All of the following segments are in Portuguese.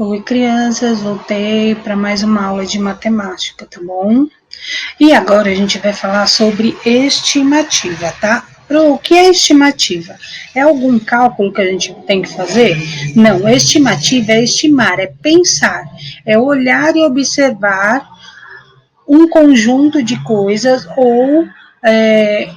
Oi, crianças, voltei para mais uma aula de matemática, tá bom? E agora a gente vai falar sobre estimativa, tá? O que é estimativa? É algum cálculo que a gente tem que fazer? Não, estimativa é estimar, é pensar, é olhar e observar um conjunto de coisas ou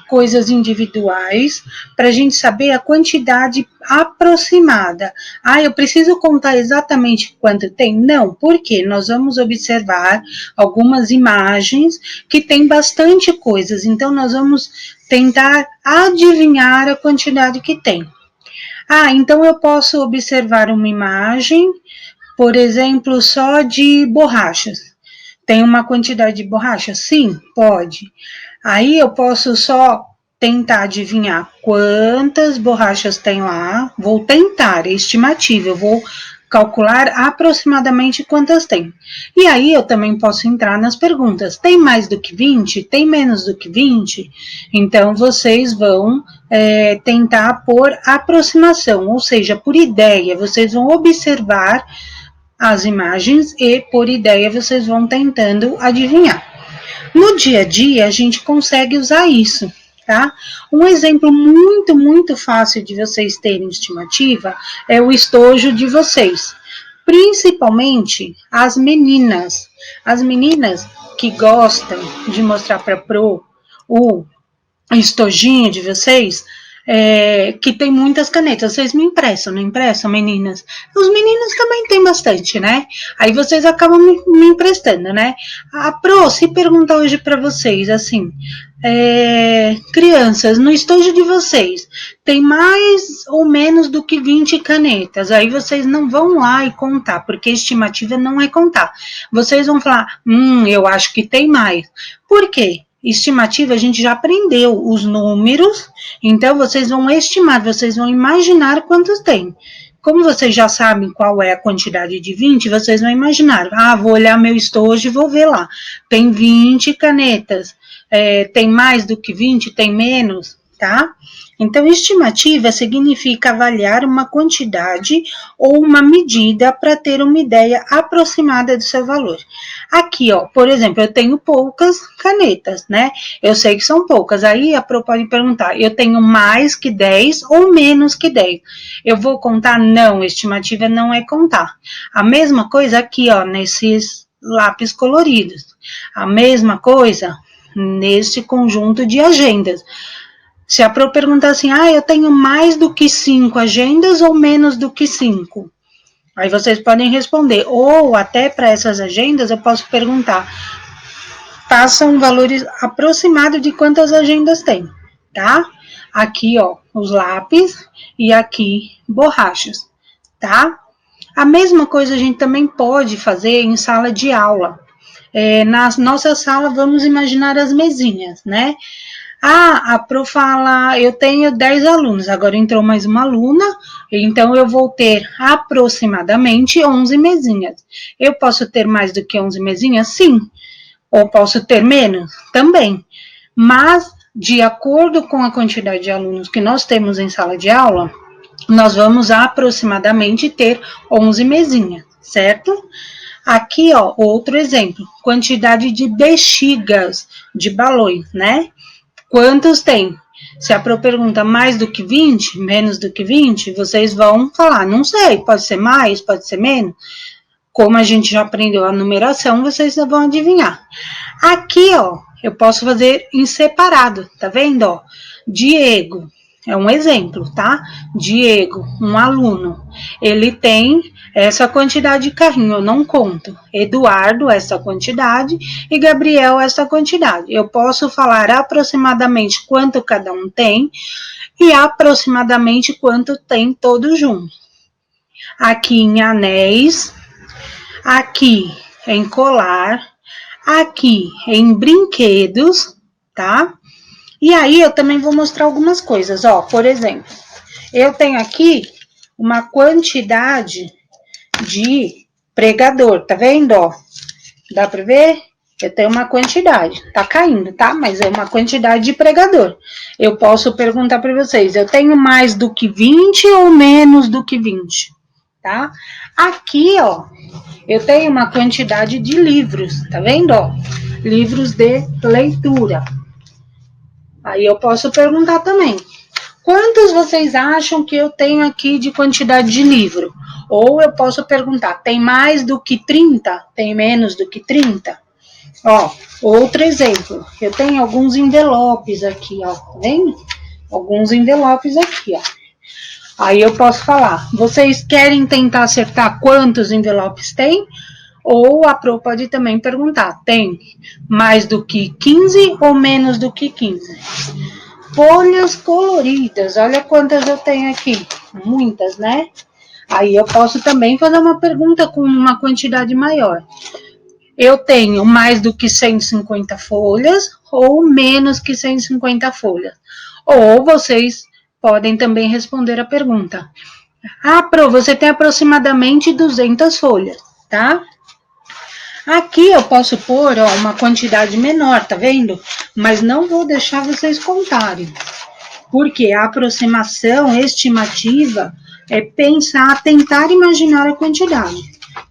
coisas individuais para a gente saber a quantidade aproximada. Ah, eu preciso contar exatamente quanto tem? Não, porque nós vamos observar algumas imagens que tem bastante coisas, então nós vamos tentar adivinhar a quantidade que tem. Ah, então eu posso observar uma imagem, por exemplo, só de borrachas. Tem uma quantidade de borracha? Sim, pode. Aí eu posso só tentar adivinhar quantas borrachas tem lá. Vou tentar, é estimativa, eu vou calcular aproximadamente quantas tem. E aí eu também posso entrar nas perguntas. Tem mais do que 20? Tem menos do que 20? Então vocês vão tentar por aproximação, ou seja, por ideia. Vocês vão observar as imagens e, por ideia, vocês vão tentando adivinhar. No dia a dia, a gente consegue usar isso, tá? Um exemplo muito fácil de vocês terem estimativa é o estojo de vocês. Principalmente as meninas. As meninas que gostam de mostrar para pro o estojinho de vocês, que tem muitas canetas. Vocês me emprestam, não emprestam, meninas? Os meninos também tem bastante, né? Aí vocês acabam me emprestando, né? A Pro, se perguntar hoje para vocês, assim, crianças, no estojo de vocês, tem mais ou menos do que 20 canetas. Aí vocês não vão lá e contar, porque a estimativa não é contar. Vocês vão falar, eu acho que tem mais. Por quê? Estimativa, a gente já aprendeu os números, então vocês vão estimar, vocês vão imaginar quantos tem. Como vocês já sabem qual é a quantidade de 20, vocês vão imaginar. Ah, vou olhar meu estojo e vou ver lá. Tem 20 canetas. Tem mais do que 20? Tem menos? Tá? Então, estimativa significa avaliar uma quantidade ou uma medida para ter uma ideia aproximada do seu valor. Aqui, ó, por exemplo, eu tenho poucas canetas, né? Eu sei que são poucas. Aí a Pro pode perguntar, eu tenho mais que 10 ou menos que 10? Eu vou contar? Não, estimativa não é contar. A mesma coisa aqui, ó, nesses lápis coloridos. A mesma coisa nesse conjunto de agendas. Se a Pro perguntar assim, eu tenho mais do que 5 agendas ou menos do que 5? Aí vocês podem responder, ou até para essas agendas eu posso perguntar, passa um valor aproximado de quantas agendas tem, tá? Aqui, ó, os lápis e aqui borrachas, tá? A mesma coisa a gente também pode fazer em sala de aula. Na nossa sala, vamos imaginar as mesinhas, né? A Pro fala, eu tenho 10 alunos, agora entrou mais uma aluna, então eu vou ter aproximadamente 11 mesinhas. Eu posso ter mais do que 11 mesinhas? Sim. Ou posso ter menos? Também. Mas, de acordo com a quantidade de alunos que nós temos em sala de aula, nós vamos aproximadamente ter 11 mesinhas, certo? Aqui, ó, outro exemplo, quantidade de bexigas de balões, né? Quantos tem? Se a Pro pergunta mais do que 20, menos do que 20, vocês vão falar, não sei, pode ser mais, pode ser menos. Como a gente já aprendeu a numeração, vocês vão adivinhar. Aqui, ó, eu posso fazer em separado, tá vendo, ó? Diego, é um exemplo, tá? Diego, um aluno, ele tem essa quantidade de carrinho, eu não conto. Eduardo, essa quantidade, e Gabriel, essa quantidade. Eu posso falar aproximadamente quanto cada um tem e aproximadamente quanto tem todos juntos. Aqui em anéis, aqui em colar, aqui em brinquedos, tá? E aí eu também vou mostrar algumas coisas, ó, por exemplo, eu tenho aqui uma quantidade de pregador, tá vendo, ó? Dá pra ver? Eu tenho uma quantidade, tá caindo, tá? Mas é uma quantidade de pregador. Eu posso perguntar para vocês, eu tenho mais do que 20 ou menos do que 20? tá? Aqui, ó, eu tenho uma quantidade de livros, tá vendo, ó? Livros de leitura. Aí eu posso perguntar também, quantos vocês acham que eu tenho aqui de quantidade de livro? Ou eu posso perguntar, tem mais do que 30? Tem menos do que 30? Ó, outro exemplo, eu tenho alguns envelopes aqui, ó, tá vendo? Alguns envelopes aqui, ó. Aí eu posso falar, vocês querem tentar acertar quantos envelopes tem? Ou a Pro pode também perguntar, tem mais do que 15 ou menos do que 15? Folhas coloridas, olha quantas eu tenho aqui, muitas, né? Aí eu posso também fazer uma pergunta com uma quantidade maior. Eu tenho mais do que 150 folhas ou menos que 150 folhas? Ou vocês podem também responder a pergunta. Ah, Pro, você tem aproximadamente 200 folhas, tá? Aqui eu posso pôr, ó, uma quantidade menor, tá vendo? Mas não vou deixar vocês contarem. Porque a aproximação estimativa é pensar, tentar imaginar a quantidade.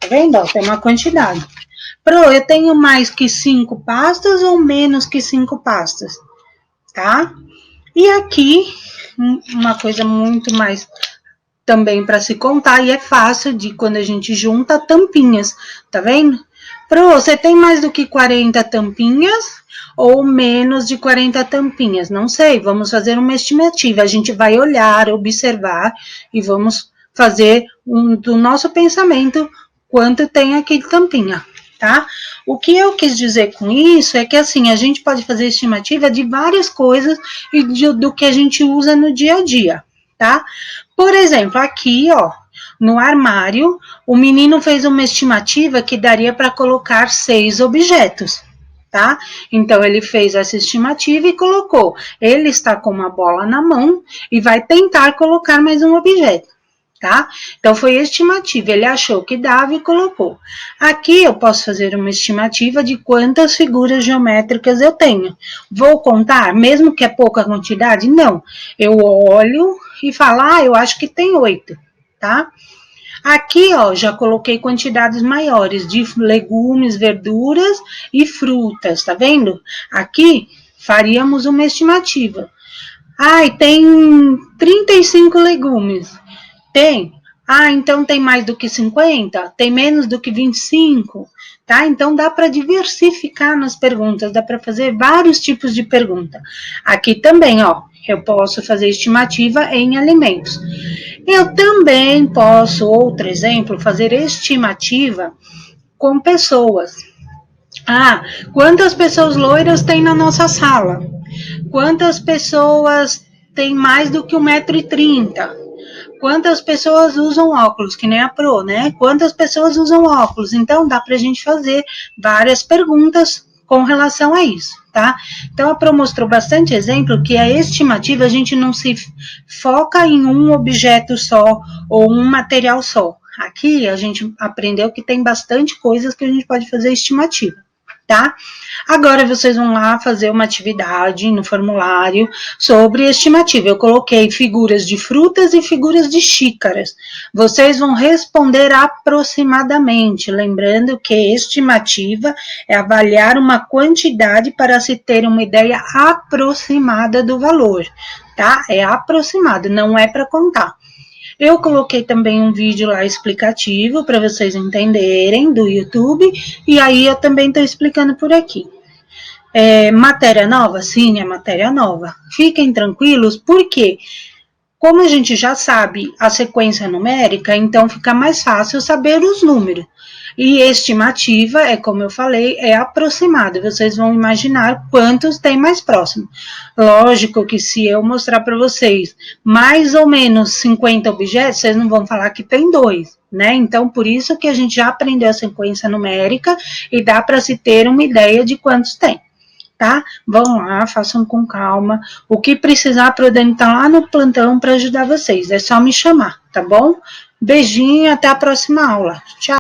Tá vendo? Ó, tem uma quantidade. Pro, eu tenho mais que 5 pastas ou menos que 5 pastas? Tá? E aqui, uma coisa muito mais também para se contar, e é fácil de quando a gente junta tampinhas, tá vendo? Pro, você tem mais do que 40 tampinhas ou menos de 40 tampinhas? Não sei, vamos fazer uma estimativa. A gente vai olhar, observar e vamos fazer do nosso pensamento quanto tem aqui de tampinha, tá? O que eu quis dizer com isso é que assim, a gente pode fazer estimativa de várias coisas e do que a gente usa no dia a dia, tá? Por exemplo, aqui, ó, no armário, o menino fez uma estimativa que daria para colocar 6 objetos, tá? Então, ele fez essa estimativa e colocou. Ele está com uma bola na mão e vai tentar colocar mais um objeto, tá? Então, foi estimativa. Ele achou que dava e colocou. Aqui, eu posso fazer uma estimativa de quantas figuras geométricas eu tenho. Vou contar, mesmo que é pouca quantidade? Não. Eu olho e falo, eu acho que tem 8, tá? Aqui, ó, já coloquei quantidades maiores de legumes, verduras e frutas, tá vendo? Aqui, faríamos uma estimativa. Ai, tem 35 legumes. Tem? Então tem mais do que 50? Tem menos do que 25? Tá? Então dá para diversificar nas perguntas, dá para fazer vários tipos de pergunta. Aqui também, ó, eu posso fazer estimativa em alimentos. Eu também posso, outro exemplo, fazer estimativa com pessoas. Quantas pessoas loiras tem na nossa sala? Quantas pessoas tem mais do que 1,30 m? Quantas pessoas usam óculos, que nem a Pro, né? Quantas pessoas usam óculos? Então, dá pra gente fazer várias perguntas com relação a isso, tá? Então, a Pro mostrou bastante exemplo que a estimativa, a gente não se foca em um objeto só ou um material só. Aqui, a gente aprendeu que tem bastante coisas que a gente pode fazer estimativa, tá? Agora vocês vão lá fazer uma atividade no formulário sobre estimativa. Eu coloquei figuras de frutas e figuras de xícaras. Vocês vão responder aproximadamente, lembrando que estimativa é avaliar uma quantidade para se ter uma ideia aproximada do valor, tá? É aproximado, não é para contar. Eu coloquei também um vídeo lá explicativo para vocês entenderem do YouTube, e aí eu também estou explicando por aqui. Matéria nova? Sim, é matéria nova. Fiquem tranquilos, porque como a gente já sabe a sequência numérica, então fica mais fácil saber os números. E estimativa, como eu falei, é aproximado. Vocês vão imaginar quantos tem mais próximo. Lógico que se eu mostrar para vocês mais ou menos 50 objetos, vocês não vão falar que tem 2, né? Então, por isso que a gente já aprendeu a sequência numérica e dá para se ter uma ideia de quantos tem. Tá? Vão lá, façam com calma. O que precisar, para o Dani tá lá no plantão para ajudar vocês. É só me chamar, tá bom? Beijinho, até a próxima aula. Tchau.